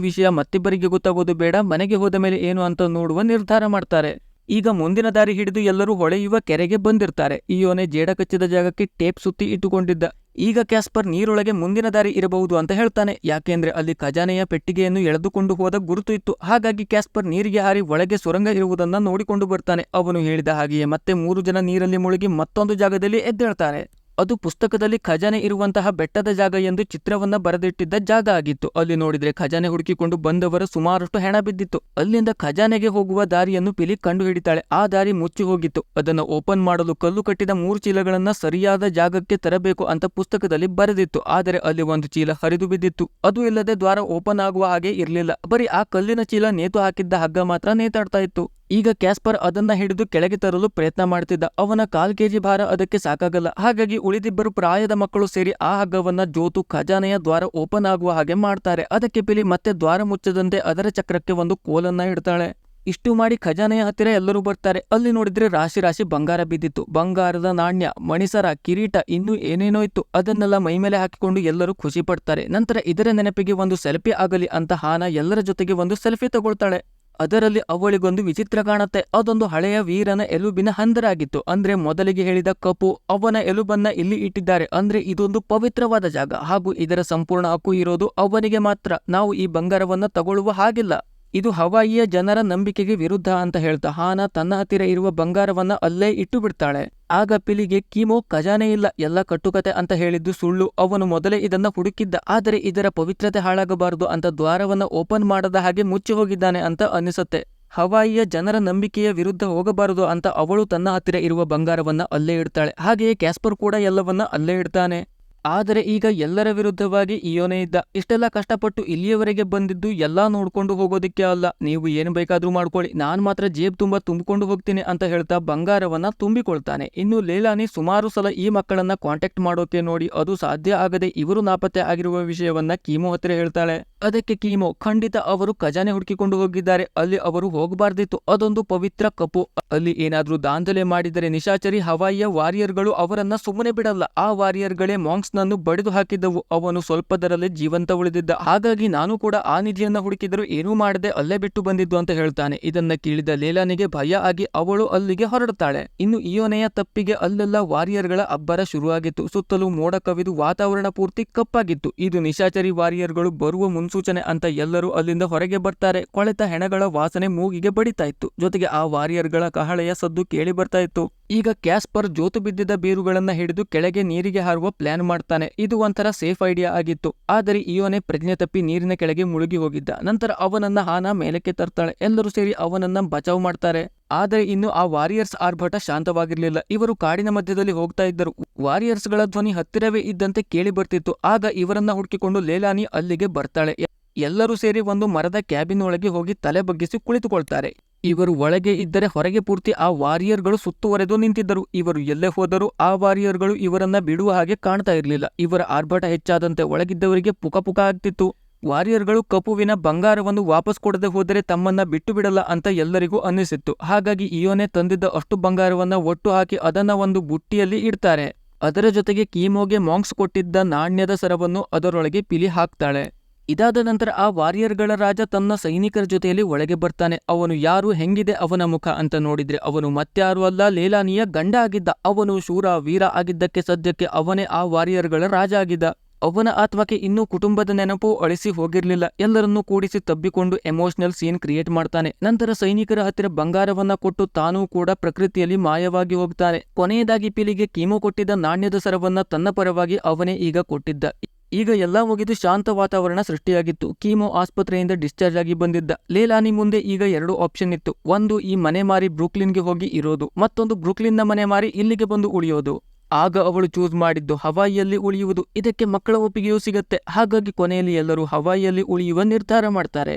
ವಿಷಯ ಮತ್ತಿಬ್ಬರಿಗೆ ಗೊತ್ತಾಗೋದು ಬೇಡ, ಮನೆಗೆ ಹೋದ ಮೇಲೆ ಏನು ಅಂತ ನೋಡುವ ನಿರ್ಧಾರ ಮಾಡ್ತಾರೆ. ಈಗ ಮುಂದಿನ ದಾರಿ ಹಿಡಿದು ಎಲ್ಲರೂ ಹೊಳೆಯುವ ಕೆರೆಗೆ ಬಂದಿರ್ತಾರೆ. ಇಯೋನೆ ಜೇಡ ಕಚ್ಚಿದ ಜಾಗಕ್ಕೆ ಟೇಪ್ ಸುತ್ತಿ ಇಟ್ಟುಕೊಂಡಿದ್ದ. ಈಗ ಕ್ಯಾಸ್ಪರ್ ನೀರೊಳಗೆ ಮುಂದಿನ ದಾರಿ ಇರಬಹುದು ಅಂತ ಹೇಳ್ತಾನೆ. ಯಾಕೆಂದ್ರೆ ಅಲ್ಲಿ ಖಜಾನೆಯ ಪೆಟ್ಟಿಗೆಯನ್ನು ಎಳೆದುಕೊಂಡು ಹೋದ ಗುರುತು ಇತ್ತು. ಹಾಗಾಗಿ ಕ್ಯಾಸ್ಪರ್ ನೀರಿಗೆ ಹಾರಿ ಒಳಗೆ ಸುರಂಗ ಇರುವುದನ್ನ ನೋಡಿಕೊಂಡು ಬರ್ತಾನೆ. ಅವನು ಹೇಳಿದ ಹಾಗೆಯೇ ಮತ್ತೆ 3 ಜನ ನೀರಲ್ಲಿ ಮುಳುಗಿ ಮತ್ತೊಂದು ಜಾಗದಲ್ಲಿ ಎದ್ದೇಳ್ತಾರೆ. ಅದು ಪುಸ್ತಕದಲ್ಲಿ ಖಜಾನೆ ಇರುವಂತಹ ಬೆಟ್ಟದ ಜಾಗ ಎಂದು ಚಿತ್ರವನ್ನ ಬರೆದಿಟ್ಟಿದ್ದ ಜಾಗ ಆಗಿತ್ತು. ಅಲ್ಲಿ ನೋಡಿದ್ರೆ ಖಜಾನೆ ಹುಡುಕಿಕೊಂಡು ಬಂದವರ ಸುಮಾರಷ್ಟು ಹೆಣ ಬಿದ್ದಿತ್ತು. ಅಲ್ಲಿಂದ ಖಜಾನೆಗೆ ಹೋಗುವ ದಾರಿಯನ್ನು ಪಿಲಿ ಕಂಡು ಹಿಡಿತಾಳೆ. ಆ ದಾರಿ ಮುಚ್ಚಿ ಹೋಗಿತ್ತು. ಅದನ್ನು ಓಪನ್ ಮಾಡಲು ಕಲ್ಲು ಕಟ್ಟಿದ 3 ಚೀಲಗಳನ್ನ ಸರಿಯಾದ ಜಾಗಕ್ಕೆ ತರಬೇಕು ಅಂತ ಪುಸ್ತಕದಲ್ಲಿ ಬರೆದಿತ್ತು. ಆದರೆ ಅಲ್ಲಿ ಒಂದು ಚೀಲ ಹರಿದು ಬಿದ್ದಿತ್ತು. ಅದು ಇಲ್ಲದೆ ದ್ವಾರ ಓಪನ್ ಆಗುವ ಹಾಗೆ ಇರಲಿಲ್ಲ. ಬರೀ ಆ ಕಲ್ಲಿನ ಚೀಲ ನೇತು ಹಾಕಿದ್ದ ಹಗ್ಗ ಮಾತ್ರ ನೇತಾಡ್ತಾ ಇತ್ತು. ಈಗ ಕ್ಯಾಸ್ಪರ್ ಅದನ್ನ ಹಿಡಿದು ಕೆಳಗೆ ತರಲು ಪ್ರಯತ್ನ ಮಾಡ್ತಿದ್ದ. ಅವನ 1/4 kg ಭಾರ ಅದಕ್ಕೆ ಸಾಕಾಗಲ್ಲ. ಹಾಗಾಗಿ ಉಳಿದಿಬ್ಬರು ಪ್ರಾಯದ ಮಕ್ಕಳು ಸೇರಿ ಆ ಹಗ್ಗವನ್ನ ಜೋತು ಖಜಾನೆಯ ದ್ವಾರ ಓಪನ್ ಆಗುವ ಹಾಗೆ ಮಾಡ್ತಾರೆ. ಅದಕ್ಕೆ ಪಿಲಿ ಮತ್ತೆ ದ್ವಾರ ಮುಚ್ಚದಂತೆ ಅದರ ಚಕ್ರಕ್ಕೆ ಒಂದು ಕೋಲನ್ನ ಇಡ್ತಾಳೆ. ಇಷ್ಟು ಮಾಡಿ ಖಜಾನೆಯ ಹತ್ತಿರ ಎಲ್ಲರೂ ಬರ್ತಾರೆ. ಅಲ್ಲಿ ನೋಡಿದ್ರೆ ರಾಶಿ ರಾಶಿ ಬಂಗಾರ ಬಿದ್ದಿತ್ತು. ಬಂಗಾರದ ನಾಣ್ಯ, ಮಣಿಸರ, ಕಿರೀಟ, ಇನ್ನೂ ಏನೇನೋ ಇತ್ತು. ಅದನ್ನೆಲ್ಲ ಮೈಮೇಲೆ ಹಾಕಿಕೊಂಡು ಎಲ್ಲರೂ ಖುಷಿ ಪಡ್ತಾರೆ. ನಂತರ ಇದರ ನೆನಪಿಗೆ ಒಂದು ಸೆಲ್ಫಿ ಆಗಲಿ ಅಂತ ಹಾನಾ ಎಲ್ಲರ ಜೊತೆಗೆ ಒಂದು ಸೆಲ್ಫಿ ತಗೊಳ್ತಾಳೆ. ಅದರಲ್ಲಿ ಅವಳಿಗೊಂದು ವಿಚಿತ್ರ ಕಾಣುತ್ತೆ. ಅದೊಂದು ಹಳೆಯ ವೀರನ ಎಲುಬಿನ ಹಂದರಾಗಿತ್ತು. ಅಂದ್ರೆ ಮೊದಲಿಗೆ ಹೇಳಿದ ಕಪು ಅವನ ಎಲುಬನ್ನ ಇಲ್ಲಿ ಇಟ್ಟಿದ್ದಾರೆ. ಅಂದ್ರೆ ಇದೊಂದು ಪವಿತ್ರವಾದ ಜಾಗ ಹಾಗೂ ಇದರ ಸಂಪೂರ್ಣ ಹಕ್ಕು ಇರೋದು ಅವನಿಗೆ ಮಾತ್ರ. ನಾವು ಈ ಬಂಗಾರವನ್ನ ತಗೊಳ್ಳುವ ಹಾಗಿಲ್ಲ. ಇದು ಹವಾಯಿಯ ಜನರ ನಂಬಿಕೆಗೆ ವಿರುದ್ಧ ಅಂತ ಹೇಳ್ತಾ ಹಾನಾ ತನ್ನ ಹತ್ತಿರ ಇರುವ ಬಂಗಾರವನ್ನ ಅಲ್ಲೇ ಇಟ್ಟು ಬಿಡ್ತಾಳೆ. ಆಗ ಪಿಲಿಗೆ ಕೀಮೋ ಖಜಾನೆ ಇಲ್ಲ, ಎಲ್ಲ ಕಟ್ಟುಕತೆ ಅಂತ ಹೇಳಿದ್ದು ಸುಳ್ಳು. ಅವನು ಮೊದಲೇ ಇದನ್ನ ಹುಡುಕಿದ್ದ. ಆದರೆ ಇದರ ಪವಿತ್ರತೆ ಹಾಳಾಗಬಾರದು ಅಂತ ದ್ವಾರವನ್ನ ಓಪನ್ ಮಾಡದ ಹಾಗೆ ಮುಚ್ಚಿ ಹೋಗಿದ್ದಾನೆ ಅಂತ ಅನಿಸುತ್ತೆ. ಹವಾಯಿಯ ಜನರ ನಂಬಿಕೆಯ ವಿರುದ್ಧ ಹೋಗಬಾರದು ಅಂತ ಅವಳು ತನ್ನ ಹತ್ತಿರ ಇರುವ ಬಂಗಾರವನ್ನ ಅಲ್ಲೇ ಇಡ್ತಾಳೆ. ಹಾಗೆಯೇ ಕ್ಯಾಸ್ಪರ್ ಕೂಡ ಎಲ್ಲವನ್ನ ಅಲ್ಲೇ ಇಡ್ತಾನೆ. ಆದರೆ ಈಗ ಎಲ್ಲರ ವಿರುದ್ಧವಾಗಿ ಇಯೋನೆ ಇದ್ದ. ಇಷ್ಟೆಲ್ಲ ಕಷ್ಟಪಟ್ಟು ಇಲ್ಲಿಯವರೆಗೆ ಬಂದಿದ್ದು ಎಲ್ಲಾ ನೋಡ್ಕೊಂಡು ಹೋಗೋದಿಕ್ಕೆ ಅಲ್ಲ, ನೀವು ಏನು ಬೇಕಾದ್ರೂ ಮಾಡ್ಕೊಳ್ಳಿ, ನಾನ್ ಮಾತ್ರ ಜೇಬ್ ತುಂಬಾ ತುಂಬಿಕೊಂಡು ಹೋಗ್ತೀನಿ ಅಂತ ಹೇಳ್ತಾ ಬಂಗಾರವನ್ನ ತುಂಬಿಕೊಳ್ತಾನೆ. ಇನ್ನು ಲೇಲಾನಿ ಸುಮಾರು ಸಲ ಈ ಮಕ್ಕಳನ್ನ ಕಾಂಟ್ಯಾಕ್ಟ್ ಮಾಡೋಕೆ ನೋಡಿ ಅದು ಸಾಧ್ಯ ಆಗದೆ ಇವರು ನಾಪತ್ತೆ ಆಗಿರುವ ವಿಷಯವನ್ನ ಕೀಮೋ ಹತ್ತಿರ ಹೇಳ್ತಾಳೆ. ಅದಕ್ಕೆ ಕೀಮೋ ಖಂಡಿತ ಅವರು ಖಜಾನೆ ಹುಡುಕಿಕೊಂಡು ಹೋಗಿದ್ದಾರೆ, ಅಲ್ಲಿ ಅವರು ಹೋಗಬಾರ್ದಿತ್ತು, ಅದೊಂದು ಪವಿತ್ರ ಕಪು, ಅಲ್ಲಿ ಏನಾದ್ರೂ ದಾಂಧಲೆ ಮಾಡಿದರೆ ನಿಶಾಚರಿ ಹವಾಯಿಯ ವಾರಿಯರ್ಗಳು ಅವರನ್ನ ಸುಮ್ಮನೆ ಬಿಡಲ್ಲ. ಆ ವಾರಿಯರ್ಗಳೇ ಮಾಂಕ್ಸ್ ನನ್ನು ಬಡಿದು ಹಾಕಿದ್ದವು. ಅವನು ಸ್ವಲ್ಪದರಲ್ಲೇ ಜೀವಂತ ಉಳಿದಿದ್ದ. ಹಾಗಾಗಿ ನಾನು ಕೂಡ ಆ ನಿಧಿಯನ್ನ ಹುಡುಕಿದರೂ ಏನೂ ಮಾಡದೆ ಅಲ್ಲೇ ಬಿಟ್ಟು ಬಂದಿದ್ದು ಅಂತ ಹೇಳ್ತಾನೆ. ಇದನ್ನ ಕೇಳಿದ ಲೇಲಾನಿಗೆ ಭಯ ಆಗಿ ಅವಳು ಅಲ್ಲಿಗೆ ಹೊರಡುತ್ತಾಳೆ. ಇನ್ನು ಇಯೋನೆಯ ತಪ್ಪಿಗೆ ಅಲ್ಲೆಲ್ಲ ವಾರಿಯರ್ಗಳ ಅಬ್ಬರ ಶುರುವಾಗಿತ್ತು. ಸುತ್ತಲೂ ಮೋಡ ಕವಿದು ವಾತಾವರಣ ಪೂರ್ತಿ ಕಪ್ಪಾಗಿತ್ತು. ಇದು ನಿಶಾಚರಿ ವಾರಿಯರ್ಗಳು ಬರುವ ಮುನ್ಸೂಚನೆ ಅಂತ ಎಲ್ಲರೂ ಅಲ್ಲಿಂದ ಹೊರಗೆ ಬರ್ತಾರೆ. ಕೊಳೆತ ಹೆಣಗಳ ವಾಸನೆ ಮೂಗಿಗೆ ಬಡಿತಾ ಇತ್ತು. ಜೊತೆಗೆ ಆ ವಾರಿಯರ್ಗಳ ಕಹಳೆಯ ಸದ್ದು ಕೇಳಿ ಬರ್ತಾ ಇತ್ತು. ಈಗ ಕ್ಯಾಸ್ಪರ್ ಜೋತು ಬಿದ್ದಿದ್ದ ಬೇರುಗಳನ್ನ ಹಿಡಿದು ಕೆಳಗೆ ನೀರಿಗೆ ಹಾರುವ ಪ್ಲಾನ್ ಮಾಡ್ತಾನೆ. ಇದು ಒಂಥರ ಸೇಫ್ ಐಡಿಯಾ ಆಗಿತ್ತು. ಆದರೆ ಇಯೋನೆ ಪ್ರಜ್ಞೆ ತಪ್ಪಿ ನೀರಿನ ಕೆಳಗೆ ಮುಳುಗಿ ಹೋಗಿದ್ದ. ನಂತರ ಅವನನ್ನ ಹಾನಾ ಮೇಲಕ್ಕೆ ತರ್ತಾಳೆ. ಎಲ್ಲರೂ ಸೇರಿ ಅವನನ್ನ ಬಚಾವ್ ಮಾಡ್ತಾರೆ. ಆದರೆ ಇನ್ನು ಆ ವಾರಿಯರ್ಸ್ ಆರ್ಭಟ ಶಾಂತವಾಗಿರ್ಲಿಲ್ಲ. ಇವರು ಕಾಡಿನ ಮಧ್ಯದಲ್ಲಿ ಹೋಗ್ತಾ ಇದ್ದರು. ವಾರಿಯರ್ಸ್ ಗಳ ಧ್ವನಿ ಹತ್ತಿರವೇ ಇದ್ದಂತೆ ಕೇಳಿ ಬರ್ತಿತ್ತು. ಆಗ ಇವರನ್ನ ಹುಡುಕಿಕೊಂಡು ಲೇಲಾನಿ ಅಲ್ಲಿಗೆ ಬರ್ತಾಳೆ. ಎಲ್ಲರೂ ಸೇರಿ ಒಂದು ಮರದ ಕ್ಯಾಬಿನ್ ಒಳಗೆ ಹೋಗಿ ತಲೆ ಬಗ್ಗಿಸಿ ಕುಳಿತುಕೊಳ್ತಾರೆ. ಇವರು ಒಳಗೆ ಇದ್ದರೆ ಹೊರಗೆ ಪೂರ್ತಿ ಆ ವಾರಿಯರ್ಗಳು ಸುತ್ತುವರೆದು ನಿಂತಿದ್ದರು. ಇವರು ಎಲ್ಲೇ ಹೋದರೂ ಆ ವಾರಿಯರ್ಗಳು ಇವರನ್ನ ಬಿಡುವ ಹಾಗೆ ಕಾಣ್ತಾ ಇರಲಿಲ್ಲ. ಇವರ ಆರ್ಭಟ ಹೆಚ್ಚಾದಂತೆ ಒಳಗಿದ್ದವರಿಗೆ ಪುಕ ಪುಕ ಆಗ್ತಿತ್ತು. ವಾರಿಯರ್ಗಳು ಕಪುವಿನ ಬಂಗಾರವನ್ನು ವಾಪಸ್ ಕೊಡದೆ ಹೋದರೆ ತಮ್ಮನ್ನ ಬಿಟ್ಟು ಬಿಡಲ್ಲ ಅಂತ ಎಲ್ಲರಿಗೂ ಅನ್ನಿಸಿತ್ತು. ಹಾಗಾಗಿ ಇಯೋನೆ ತಂದಿದ್ದ ಅಷ್ಟು ಬಂಗಾರವನ್ನ ಒಟ್ಟು ಹಾಕಿ ಅದನ್ನ ಒಂದು ಬುಟ್ಟಿಯಲ್ಲಿ ಇಡ್ತಾರೆ. ಅದರ ಜೊತೆಗೆ ಕೀಮೋಗೆ ಮಾಂಕ್ಸ್ ಕೊಟ್ಟಿದ್ದ ನಾಣ್ಯದ ಸರವನ್ನು ಅದರೊಳಗೆ ಪಿಲಿ ಹಾಕ್ತಾಳೆ. ಇದಾದ ನಂತರ ಆ ವಾರಿಯರ್ಗಳ ರಾಜ ತನ್ನ ಸೈನಿಕರ ಜೊತೆಯಲ್ಲಿ ಒಳಗೆ ಬರ್ತಾನೆ. ಅವನು ಯಾರು, ಹೆಂಗಿದೆ ಅವನ ಮುಖ ಅಂತ ನೋಡಿದ್ರೆ ಅವನು ಮತ್ಯಾರು ಅಲ್ಲ, ಲೇಲಾನಿಯ ಗಂಡ ಆಗಿದ್ದ. ಅವನು ಶೂರ ವೀರ ಆಗಿದ್ದಕ್ಕೆ ಸದ್ಯಕ್ಕೆ ಅವನೇ ಆ ವಾರಿಯರ್ಗಳ ರಾಜ ಆಗಿದ್ದ. ಅವನ ಆತ್ಮಕ್ಕೆ ಇನ್ನೂ ಕುಟುಂಬದ ನೆನಪು ಅಳಿಸಿ ಹೋಗಿರ್ಲಿಲ್ಲ. ಎಲ್ಲರನ್ನೂ ಕೂಡಿಸಿ ತಬ್ಬಿಕೊಂಡು ಎಮೋಷನಲ್ ಸೀನ್ ಕ್ರಿಯೇಟ್ ಮಾಡ್ತಾನೆ. ನಂತರ ಸೈನಿಕರ ಹತ್ತಿರ ಬಂಗಾರವನ್ನ ಕೊಟ್ಟು ತಾನೂ ಕೂಡ ಪ್ರಕೃತಿಯಲ್ಲಿ ಮಾಯವಾಗಿ ಹೋಗ್ತಾನೆ. ಕೊನೆಯದಾಗಿ ಪಿಲಿಗೆ ಕೀಮೋ ಕೊಟ್ಟಿದ್ದ ನಾಣ್ಯದ ಸರವನ್ನ ತನ್ನ ಪರವಾಗಿ ಅವನೇ ಈಗ ಕೊಟ್ಟಿದ್ದ. ಈಗ ಎಲ್ಲಾ ಮುಗಿದು ಶಾಂತ ವಾತಾವರಣ ಸೃಷ್ಟಿಯಾಗಿತ್ತು. ಕೀಮೋ ಆಸ್ಪತ್ರೆಯಿಂದ ಡಿಸ್ಚಾರ್ಜ್ ಆಗಿ ಬಂದಿದ್ದ. ಲೇಲಾನಿ ಮುಂದೆ ಈಗ 2 ಆಪ್ಷನ್ ಇತ್ತು. ಒಂದು, ಈ ಮನೆ ಮಾರಿ ಬ್ರೂಕ್ಲಿನ್ಗೆ ಹೋಗಿ ಇರೋದು, ಮತ್ತೊಂದು ಬ್ರೂಕ್ಲಿನ್ನ ಮನೆ ಮಾರಿ ಇಲ್ಲಿಗೆ ಬಂದು ಉಳಿಯೋದು. ಆಗ ಅವಳು ಚೂಸ್ ಮಾಡಿದ್ದು ಹವಾಯಿಯಲ್ಲಿ ಉಳಿಯುವುದು. ಇದಕ್ಕೆ ಮಕ್ಕಳ ಒಪ್ಪಿಗೆಯೂ ಸಿಗತ್ತೆ. ಹಾಗಾಗಿ ಕೊನೆಯಲ್ಲಿ ಎಲ್ಲರೂ ಹವಾಯಿಯಲ್ಲಿ ಉಳಿಯುವ ನಿರ್ಧಾರ ಮಾಡ್ತಾರೆ.